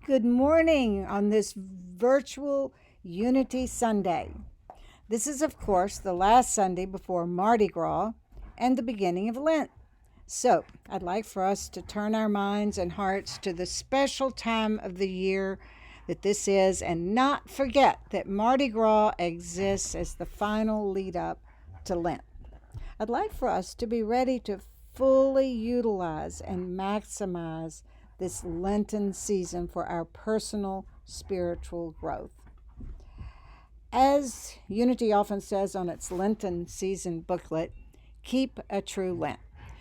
Good morning on this virtual Unity Sunday. This is, of course, the last Sunday before Mardi Gras and the beginning of Lent. So, I'd like for us to turn our minds and hearts to the special time of the year that this is and not forget that Mardi Gras exists as the final lead up to Lent. I'd like for us to be ready to fully utilize and maximize this Lenten season for our personal spiritual growth. As Unity often says on its Lenten season booklet, keep a true Lent.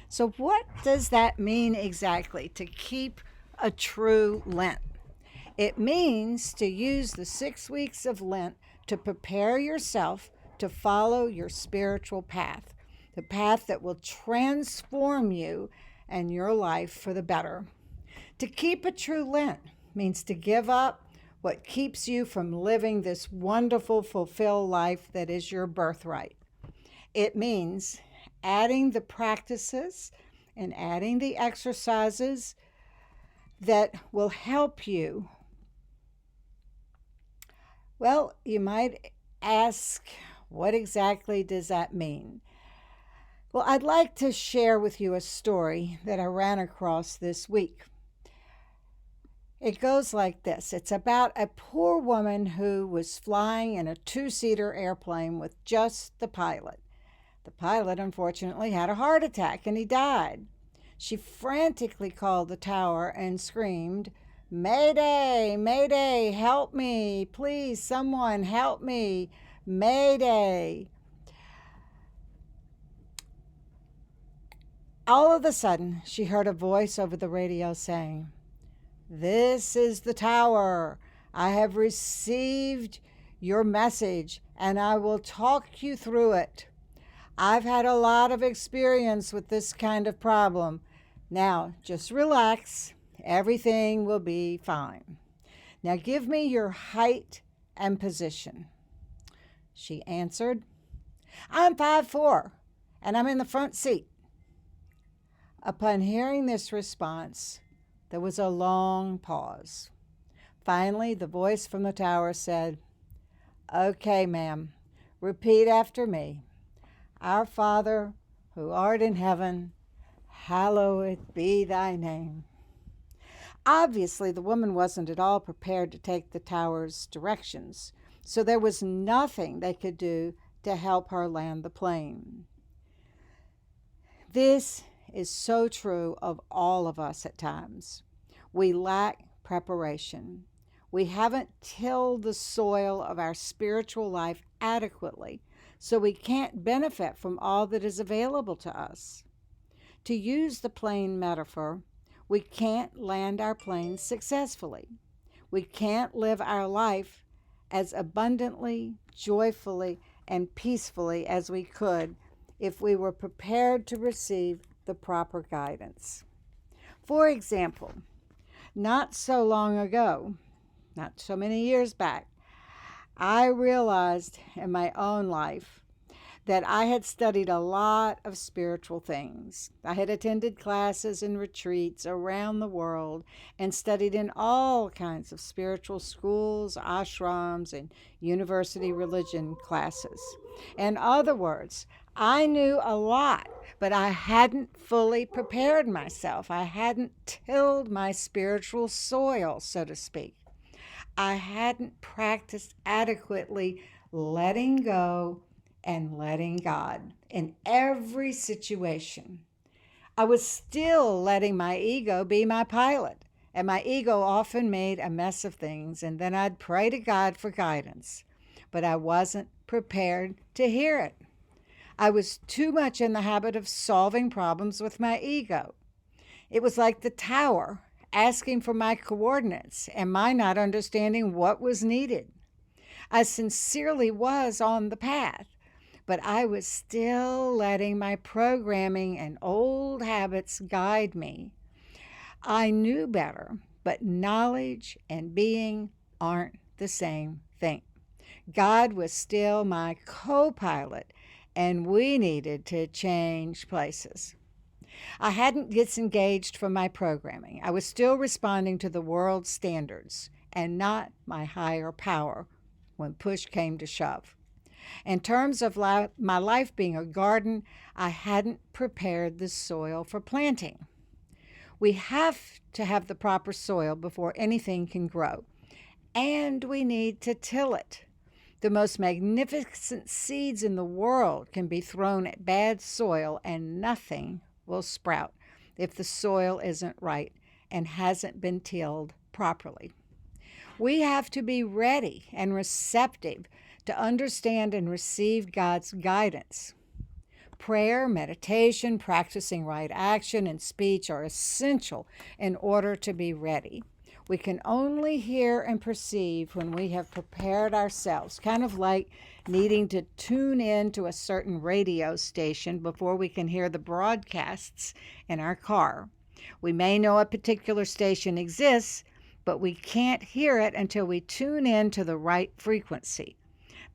So, what does that mean exactly, to keep a true Lent? It means to use the 6 weeks of Lent to prepare yourself to follow your spiritual path, the path that will transform you and your life for the better. To keep a true Lent means to give up what keeps you from living this wonderful, fulfilled life that is your birthright. It means adding the practices and adding the exercises that will help you. Well, you might ask, what exactly does that mean? Well, I'd like to share with you a story that I ran across this week. It goes like this. It's about a poor woman who was flying in a two-seater airplane with just the pilot. The pilot, unfortunately, had a heart attack and he died. She frantically called the tower and screamed, "Mayday, Mayday, help me, please, someone help me, Mayday." All of a sudden, she heard a voice over the radio saying, "This is the tower. I have received your message and I will talk you through it. I've had a lot of experience with this kind of problem. Now, just relax. Everything will be fine. Now, give me your height and position." She answered, "I'm 5'4" and I'm in the front seat." Upon hearing this response, there was a long pause. Finally, the voice from the tower said, "Okay, ma'am, repeat after me. Our Father, who art in heaven, hallowed be thy name." Obviously, the woman wasn't at all prepared to take the tower's directions, so there was nothing they could do to help her land the plane. This is so true of all of us at times. We lack preparation. We haven't tilled the soil of our spiritual life adequately, so we can't benefit from all that is available to us. To use the plane metaphor, we can't land our plane successfully. We can't live our life as abundantly, joyfully, and peacefully as we could if we were prepared to receive the proper guidance. For example, not so long ago, not so many years back, I realized in my own life that I had studied a lot of spiritual things. I had attended classes and retreats around the world and studied in all kinds of spiritual schools, ashrams, and university religion classes. In other words, I knew a lot, but I hadn't fully prepared myself. I hadn't tilled my spiritual soil, so to speak. I hadn't practiced adequately letting go and letting God in every situation. I was still letting my ego be my pilot, and my ego often made a mess of things, and then I'd pray to God for guidance, but I wasn't prepared to hear it. I was too much in the habit of solving problems with my ego. It was like the tower asking for my coordinates and my not understanding what was needed. I sincerely was on the path, but I was still letting my programming and old habits guide me. I knew better, but knowledge and being aren't the same thing. God was still my co pilot, and we needed to change places. I hadn't disengaged from my programming. I was still responding to the world's standards and not my higher power when push came to shove. In terms of my life being a garden, I hadn't prepared the soil for planting. We have to have the proper soil before anything can grow, and we need to till it. The most magnificent seeds in the world can be thrown at bad soil and nothing will sprout if the soil isn't right and hasn't been tilled properly. We have to be ready and receptive to understand and receive God's guidance. Prayer, meditation, practicing right action, and speech are essential in order to be ready. We can only hear and perceive when we have prepared ourselves, kind of like needing to tune in to a certain radio station before we can hear the broadcasts in our car. We may know a particular station exists, but we can't hear it until we tune in to the right frequency.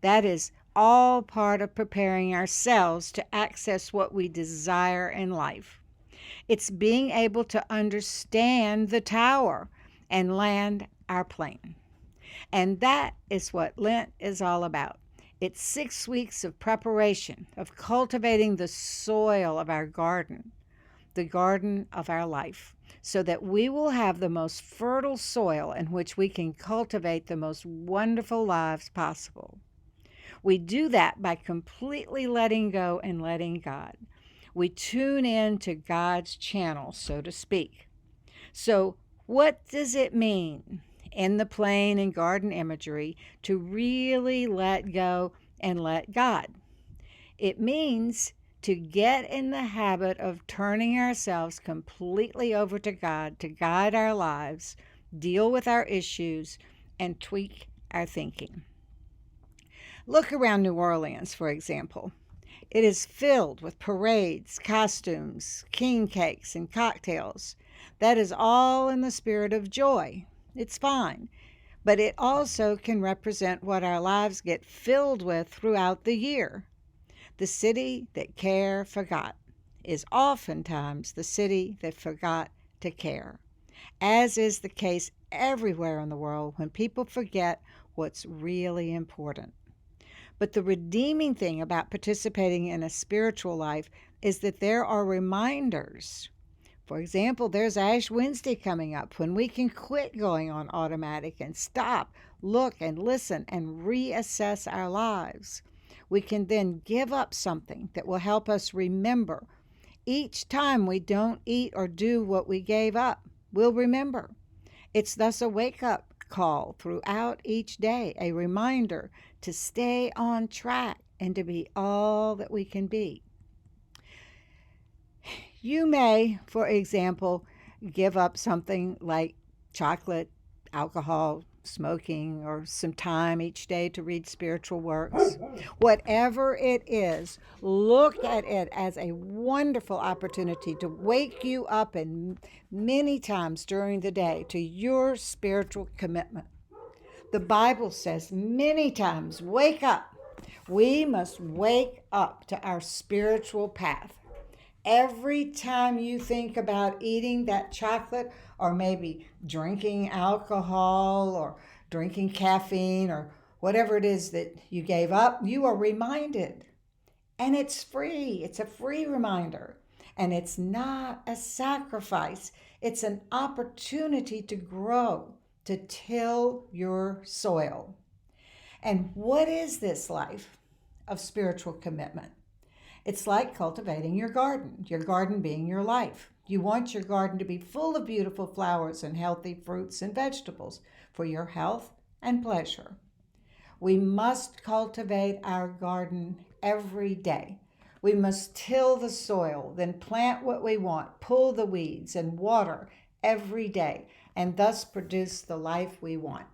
That is all part of preparing ourselves to access what we desire in life. It's being able to understand the tower and land our plane. And that is what Lent is all about. It's 6 weeks of preparation, of cultivating the soil of our garden, the garden of our life, so that we will have the most fertile soil in which we can cultivate the most wonderful lives possible. We do that by completely letting go and letting God. We tune in to God's channel, so to speak. So, what does it mean in the plain and garden imagery to really let go and let God? It means to get in the habit of turning ourselves completely over to God to guide our lives, deal with our issues, and tweak our thinking. Look around New Orleans, for example. It is filled with parades, costumes, king cakes, and cocktails. That is all in the spirit of joy. It's fine, but it also can represent what our lives get filled with throughout the year. The city that care forgot is oftentimes the city that forgot to care, as is the case everywhere in the world when people forget what's really important. But the redeeming thing about participating in a spiritual life is that there are reminders. For example, there's Ash Wednesday coming up when we can quit going on automatic and stop, look, and listen and reassess our lives. We can then give up something that will help us remember. Each time we don't eat or do what we gave up, we'll remember. It's thus a wake-up call throughout each day, a reminder to stay on track and to be all that we can be. You may, for example, give up something like chocolate, alcohol, smoking, or some time each day to read spiritual works. Whatever it is, look at it as a wonderful opportunity to wake you up and many times during the day to your spiritual commitment. The Bible says many times, wake up. We must wake up to our spiritual path. Every time you think about eating that chocolate or maybe drinking alcohol or drinking caffeine or whatever it is that you gave up, you are reminded. And it's free. It's a free reminder. And it's not a sacrifice. It's an opportunity to grow, to till your soil. And what is this life of spiritual commitment? It's like cultivating your garden being your life. You want your garden to be full of beautiful flowers and healthy fruits and vegetables for your health and pleasure. We must cultivate our garden every day. We must till the soil, then plant what we want, pull the weeds, and water every day, and thus produce the life we want.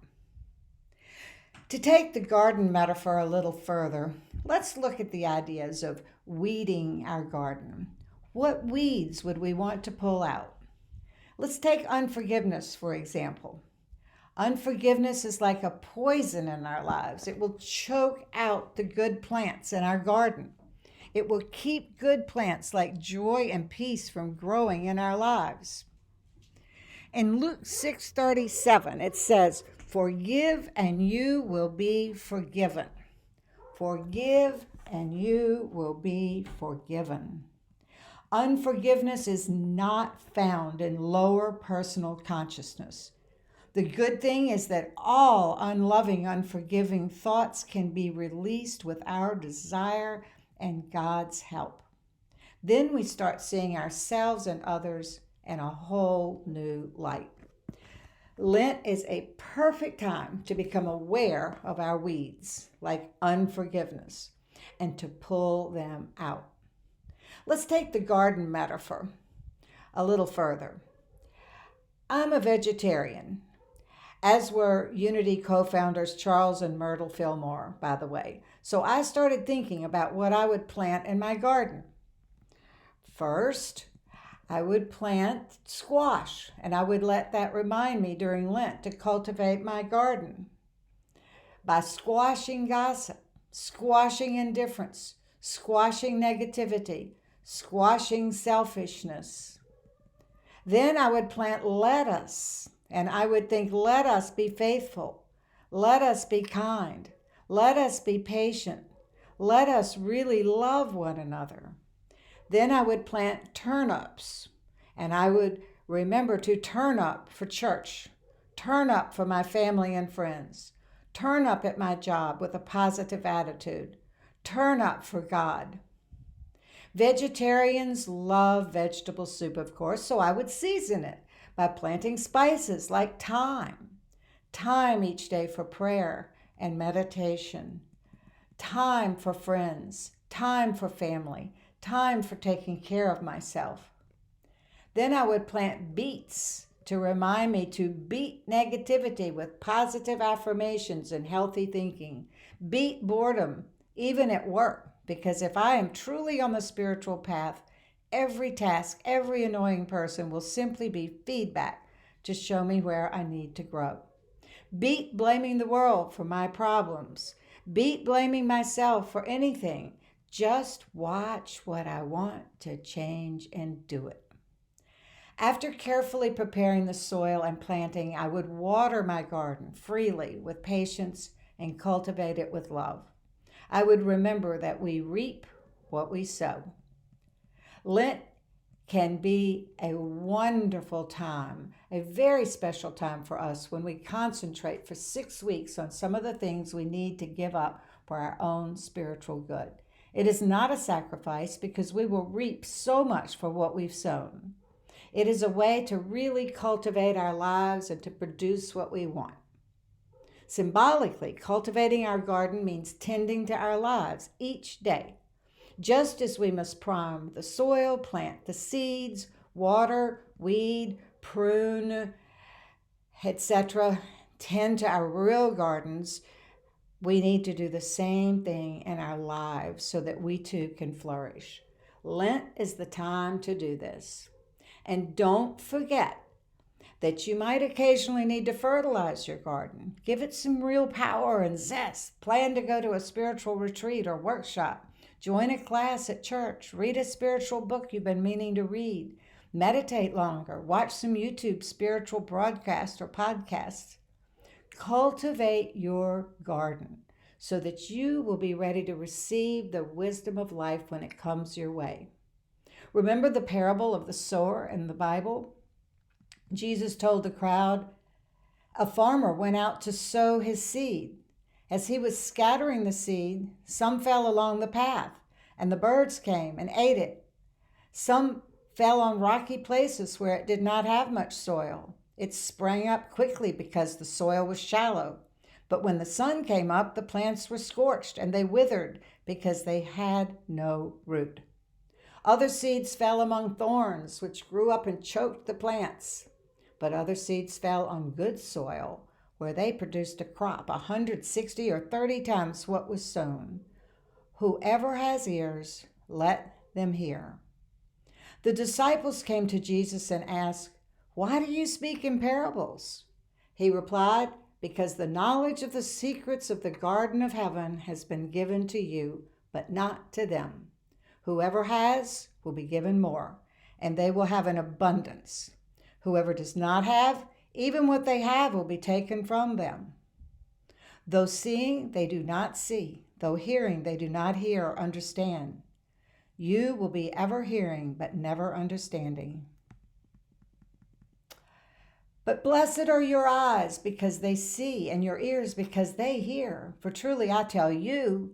To take the garden metaphor a little further, let's look at the ideas of weeding our garden. What weeds would we want to pull out? Let's take unforgiveness, for example. Unforgiveness is like a poison in our lives. It will choke out the good plants in our garden. It will keep good plants like joy and peace from growing in our lives. In Luke 6:37, it says, "Forgive and you will be forgiven. Forgive and you will be forgiven." Unforgiveness is not found in lower personal consciousness. The good thing is that all unloving, unforgiving thoughts can be released with our desire and God's help. Then we start seeing ourselves and others in a whole new light. Lent is a perfect time to become aware of our weeds, like unforgiveness, and to pull them out. Let's take the garden metaphor a little further. I'm a vegetarian, as were Unity co-founders Charles and Myrtle Fillmore, by the way. So I started thinking about what I would plant in my garden. First, I would plant squash, and I would let that remind me during Lent to cultivate my garden. By squashing gossip, squashing indifference, squashing negativity, squashing selfishness. Then I would plant lettuce, and I would think, let us be faithful. Let us be kind. Let us be patient. Let us really love one another. Then I would plant turnips, and I would remember to turn up for church, turn up for my family and friends, turn up at my job with a positive attitude, turn up for God. Vegetarians love vegetable soup, of course, so I would season it by planting spices like thyme. Time each day for prayer and meditation. Time for friends. Time for family. Time for taking care of myself. Then I would plant beets to remind me to beat negativity with positive affirmations and healthy thinking. Beat boredom, even at work. Because if I am truly on the spiritual path, every task, every annoying person will simply be feedback to show me where I need to grow. Beat blaming the world for my problems. Beat blaming myself for anything. Just watch what I want to change and do it. After carefully preparing the soil and planting, I would water my garden freely with patience and cultivate it with love. I would remember that we reap what we sow. Lent can be a wonderful time, a very special time for us when we concentrate for 6 weeks on some of the things we need to give up for our own spiritual good. It is not a sacrifice because we will reap so much for what we've sown. It is a way to really cultivate our lives and to produce what we want. Symbolically, cultivating our garden means tending to our lives each day. Just as we must prime the soil, plant the seeds, water, weed, prune, etc., tend to our real gardens, we need to do the same thing in our lives so that we too can flourish. Lent is the time to do this. And don't forget that you might occasionally need to fertilize your garden. Give it some real power and zest. Plan to go to a spiritual retreat or workshop. Join a class at church. Read a spiritual book you've been meaning to read. Meditate longer. Watch some YouTube spiritual broadcasts or podcasts. Cultivate your garden so that you will be ready to receive the wisdom of life when it comes your way. Remember the parable of the sower in the Bible? Jesus told the crowd, a farmer went out to sow his seed. As he was scattering the seed, some fell along the path, and the birds came and ate it. Some fell on rocky places where it did not have much soil. It sprang up quickly because the soil was shallow. But when the sun came up, the plants were scorched, and they withered because they had no root. Other seeds fell among thorns, which grew up and choked the plants. But other seeds fell on good soil, where they produced a crop 160 or 30 times what was sown. Whoever has ears, let them hear. The disciples came to Jesus and asked, "Why do you speak in parables?" He replied, "Because the knowledge of the secrets of the garden of heaven has been given to you, but not to them. Whoever has will be given more, and they will have an abundance. Whoever does not have, even what they have will be taken from them. Though seeing, they do not see. Though hearing, they do not hear or understand. You will be ever hearing, but never understanding. But blessed are your eyes because they see, and your ears because they hear. For truly I tell you,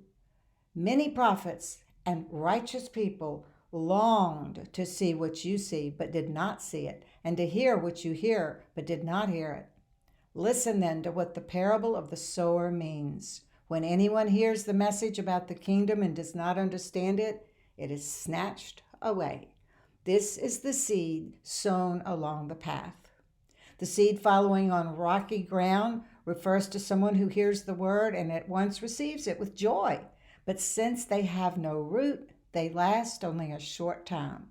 many prophets and righteous people longed to see what you see, but did not see it, and to hear what you hear, but did not hear it. Listen then to what the parable of the sower means. When anyone hears the message about the kingdom and does not understand it, it is snatched away. This is the seed sown along the path. The seed following on rocky ground refers to someone who hears the word and at once receives it with joy. But since they have no root, they last only a short time.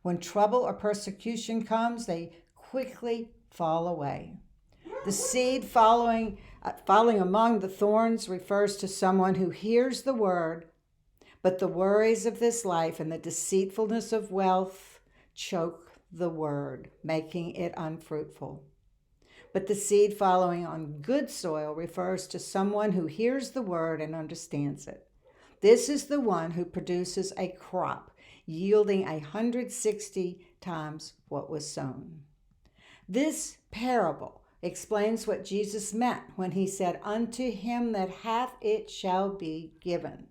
When trouble or persecution comes, they quickly fall away. The seed falling among the thorns refers to someone who hears the word, but the worries of this life and the deceitfulness of wealth choke the word, making it unfruitful. But the seed falling on good soil refers to someone who hears the word and understands it. This is the one who produces a crop yielding 160 times what was sown. This parable explains what Jesus meant when he said, "Unto him that hath it shall be given."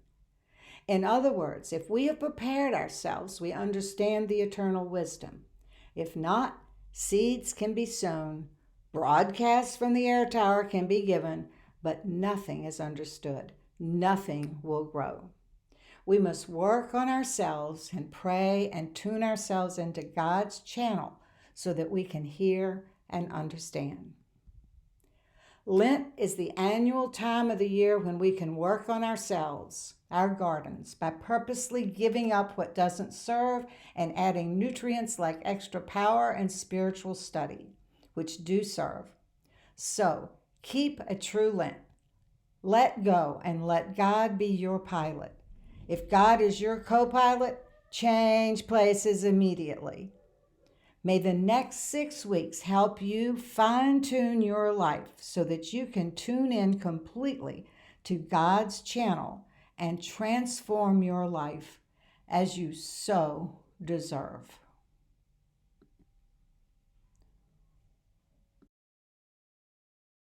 In other words, if we have prepared ourselves, we understand the eternal wisdom. If not, seeds can be sown, broadcasts from the air tower can be given, but nothing is understood. Nothing will grow. We must work on ourselves and pray and tune ourselves into God's channel so that we can hear and understand. Lent is the annual time of the year when we can work on ourselves, our gardens, by purposely giving up what doesn't serve and adding nutrients like extra power and spiritual study, which do serve. So, keep a true Lent. Let go and let God be your pilot. If God is your co-pilot, change places immediately. May the next 6 weeks help you fine-tune your life so that you can tune in completely to God's channel and transform your life as you so deserve.